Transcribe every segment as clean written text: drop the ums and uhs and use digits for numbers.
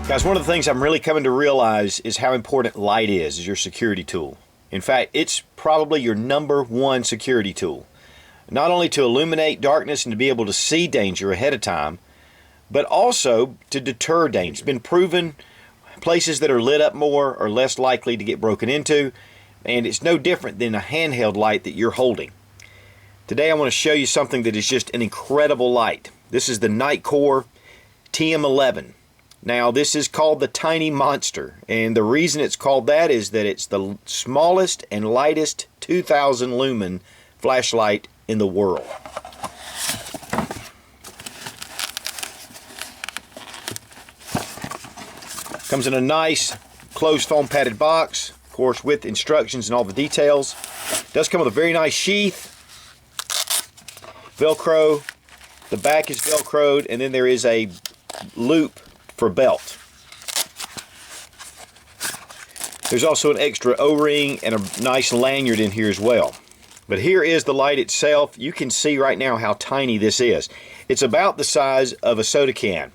Guys, one of the things I'm really coming to realize is how important light is as your security tool. In fact, it's probably your #1 security tool. Not only to illuminate darkness and to be able to see danger ahead of time, but also to deter danger. It's been proven places that are lit up more are less likely to get broken into, and it's no different than a handheld light that you're holding. Today I want to show you something that is just an incredible light. This is the Nitecore TM11. Now this is called the Tiny Monster, and the reason it's called that is that it's the smallest and lightest 2000 lumen flashlight in the world. Comes in a nice closed foam padded box, of course with instructions and all the details. Does come with a very nice sheath, Velcro. The back is Velcroed, and then there is a loop for belt. There's also an extra O-ring and a nice lanyard in here as well. But here is the light itself. You can see right now how tiny this is. It's about the size of a soda can.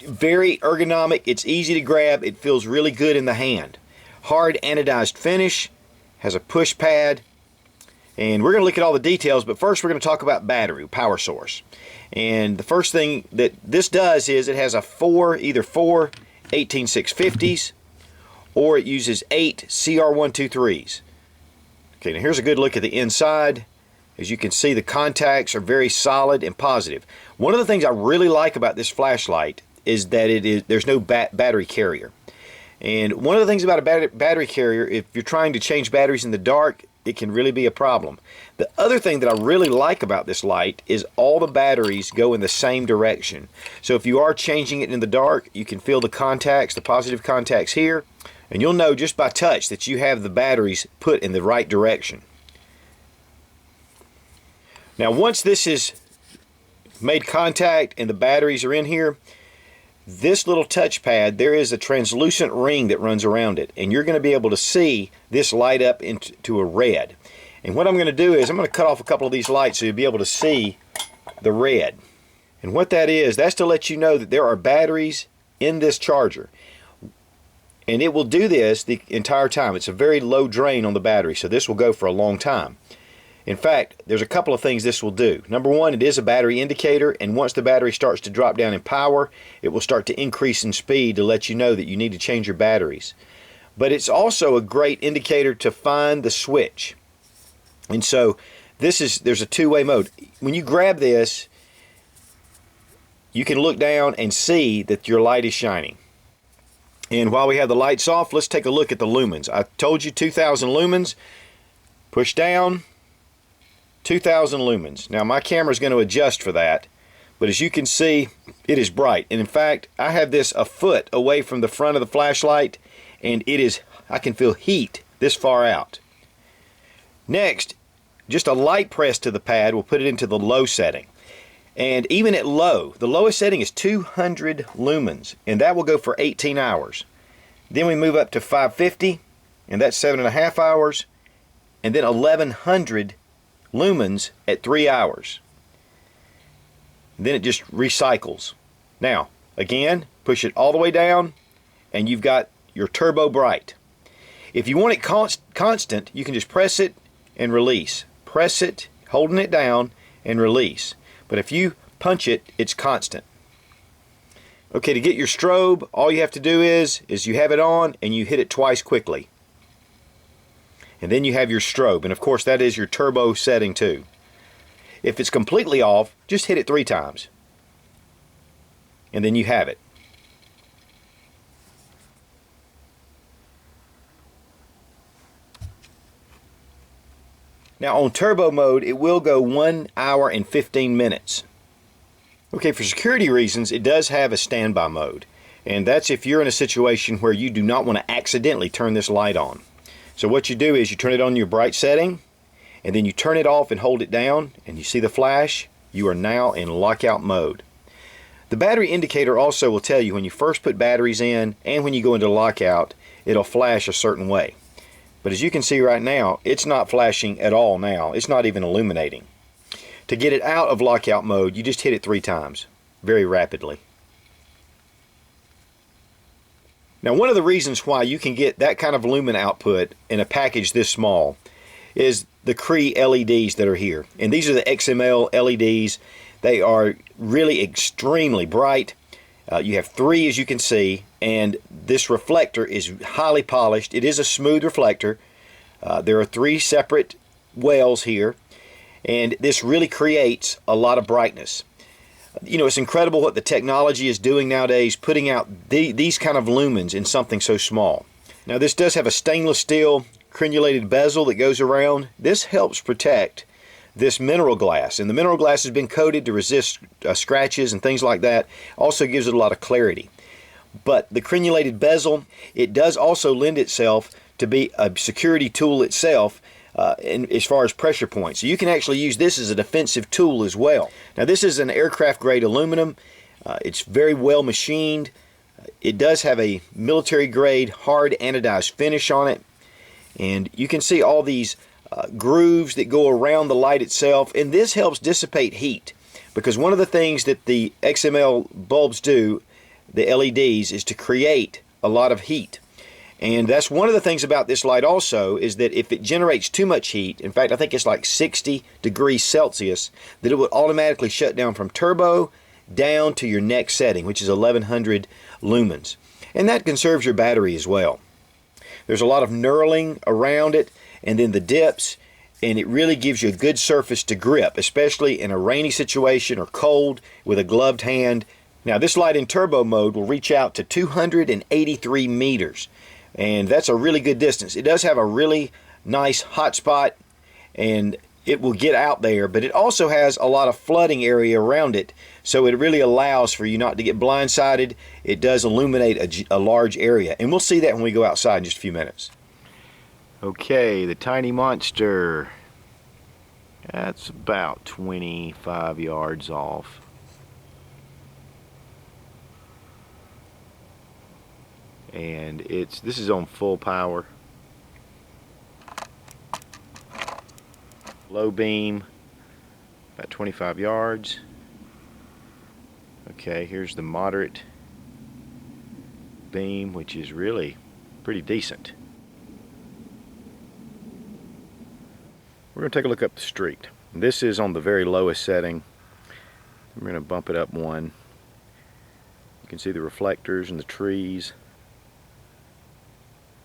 Very ergonomic, it's easy to grab, it feels really good in the hand. Hard anodized finish, has a push pad, and we're going to look at all the details, but first we're going to talk about battery, power source. And the first thing that this does is it has either four 18650s, or it uses 8 CR123s. Okay, now here's a good look at the inside. As you can see, the contacts are very solid and positive. One of the things I really like about this flashlight is that there's no battery carrier. And one of the things about a battery carrier, if you're trying to change batteries in the dark, it can really be a problem. The other thing that I really like about this light is all the batteries go in the same direction. So if you are changing it in the dark, you can feel the contacts, the positive contacts here, and you'll know just by touch that you have the batteries put in the right direction. Now once this is made contact and the batteries are in here, this little touchpad, there is a translucent ring that runs around it, and you're going to be able to see this light up into a red. And what I'm going to do is I'm going to cut off a couple of these lights so you'll be able to see the red. And what that is, that's to let you know that there are batteries in this charger. And it will do this the entire time. It's a very low drain on the battery, so this will go for a long time. In fact, there's a couple of things this will do. Number one, it is a battery indicator, and once the battery starts to drop down in power, it will start to increase in speed to let you know that you need to change your batteries. But it's also a great indicator to find the switch. And so there's a two-way mode. When you grab this, you can look down and see that your light is shining. And while we have the lights off, let's take a look at the lumens. I told you 2000 lumens. Push down. 2000 lumens. Now my camera is going to adjust for that, but as you can see, it is bright. And in fact, I have this a foot away from the front of the flashlight, and I can feel heat this far out. Next, just a light press to the pad will put it into the low setting. And even at low, the lowest setting is 200 lumens, and that will go for 18 hours. Then we move up to 550, and that's 7.5 hours, and then 1100 lumens at 3 hours. Then it just recycles. Now again, push it all the way down and you've got your turbo bright. If you want it constant, you can just press it and release. Press it, holding it down, and release. But if you punch it, it's constant. Okay, to get your strobe, all you have to do is you have it on and you hit it twice quickly. And then you have your strobe, and of course that is your turbo setting too. If it's completely off, just hit it 3 times. And then you have it. Now on turbo mode, it will go 1 hour and 15 minutes. Okay, for security reasons, it does have a standby mode. And that's if you're in a situation where you do not want to accidentally turn this light on. So what you do is you turn it on your bright setting, and then you turn it off and hold it down, and you see the flash. You are now in lockout mode. The battery indicator also will tell you when you first put batteries in and when you go into lockout, it'll flash a certain way. But as you can see right now, it's not flashing at all now. It's not even illuminating. To get it out of lockout mode, you just hit it 3 times, very rapidly. Now, one of the reasons why you can get that kind of lumen output in a package this small is the Cree LEDs that are here. And these are the XML LEDs. They are really extremely bright. You have 3, as you can see, and this reflector is highly polished. It is a smooth reflector. There are 3 separate wells here, and this really creates a lot of brightness. You know, it's incredible what the technology is doing nowadays, putting out these kind of lumens in something so small. Now, this does have a stainless steel crenulated bezel that goes around. This helps protect this mineral glass, and the mineral glass has been coated to resist scratches and things like that. Also gives it a lot of clarity. But the crenulated bezel, it does also lend itself to be a security tool itself, as far as pressure points. So you can actually use this as a defensive tool as well. Now, this is an aircraft grade aluminum. It's very well machined. It does have a military grade hard anodized finish on it, and you can see all these grooves that go around the light itself, and this helps dissipate heat, because one of the things that the XML bulbs do, the LEDs, is to create a lot of heat. And that's one of the things about this light also, is that if it generates too much heat, in fact I think it's like 60 degrees Celsius, that it would automatically shut down from turbo down to your next setting, which is 1100 lumens. And that conserves your battery as well. There's a lot of knurling around it, and then the dips, and it really gives you a good surface to grip, especially in a rainy situation or cold with a gloved hand. Now, this light in turbo mode will reach out to 283 meters. And that's a really good distance. It does have a really nice hot spot, and it will get out there, but it also has a lot of flooding area around it, so it really allows for you not to get blindsided. It does illuminate a large area, and we'll see that when we go outside in just a few minutes. Okay, the tiny monster. That's about 25 yards off. And this is on full power. Low beam, about 25 yards. Okay, here's the moderate beam, which is really pretty decent. We're going to take a look up the street. This is on the very lowest setting. I'm going to bump it up one. You can see the reflectors and the trees.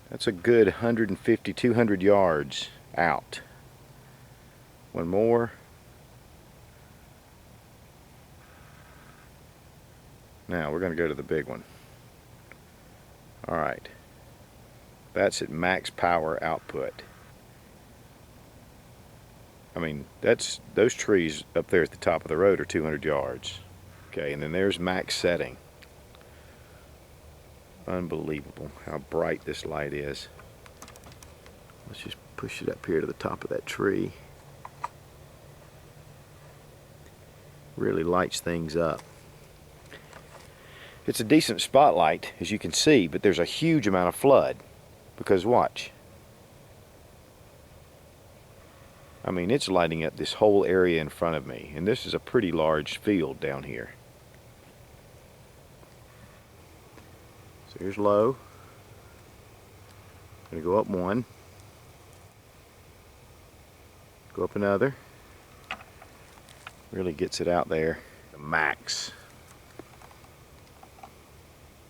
That's a good 150, 200 yards out. One more. Now we're going to go to the big one. Alright. That's at max power output. I mean, those trees up there at the top of the road are 200 yards. Okay, and then there's max setting. Unbelievable how bright this light is. Let's just push it up here to the top of that tree. Really lights things up. It's a decent spotlight, as you can see, but there's a huge amount of flood, because watch. I mean, it's lighting up this whole area in front of me, and this is a pretty large field down here. So here's low. I'm going to go up one. Go up another. Really gets it out there. The max.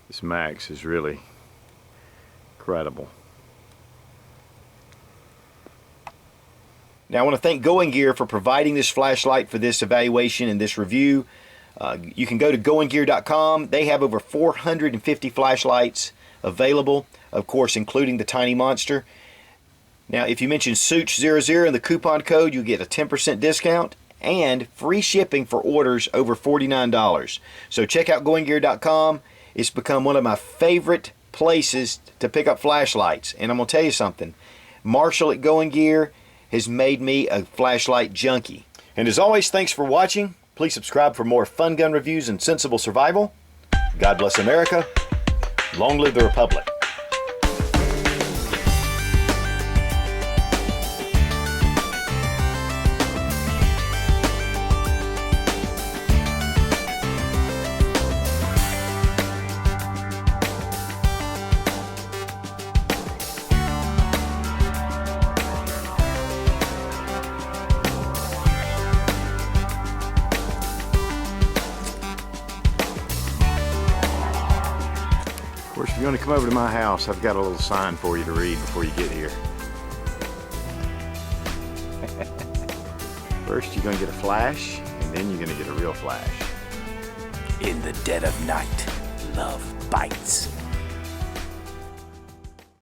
This max is really incredible. Now I want to thank Going Gear for providing this flashlight for this evaluation and this review. You can go to goinggear.com. They have over 450 flashlights available, of course including the Tiny Monster. Now if you mention Such00 in the coupon code, you get a 10% discount and free shipping for orders over $49. So check out goinggear.com. It's become one of my favorite places to pick up flashlights, and I'm going to tell you something. Marshall at Going Gear has made me a flashlight junkie. And as always, thanks for watching. Please subscribe for more fun gun reviews and sensible survival. God bless America. Long live the Republic. you want to come over to my house, I've got a little sign for you to read before you get here. First, you're going to get a flash, and then you're going to get a real flash. In the dead of night, love bites.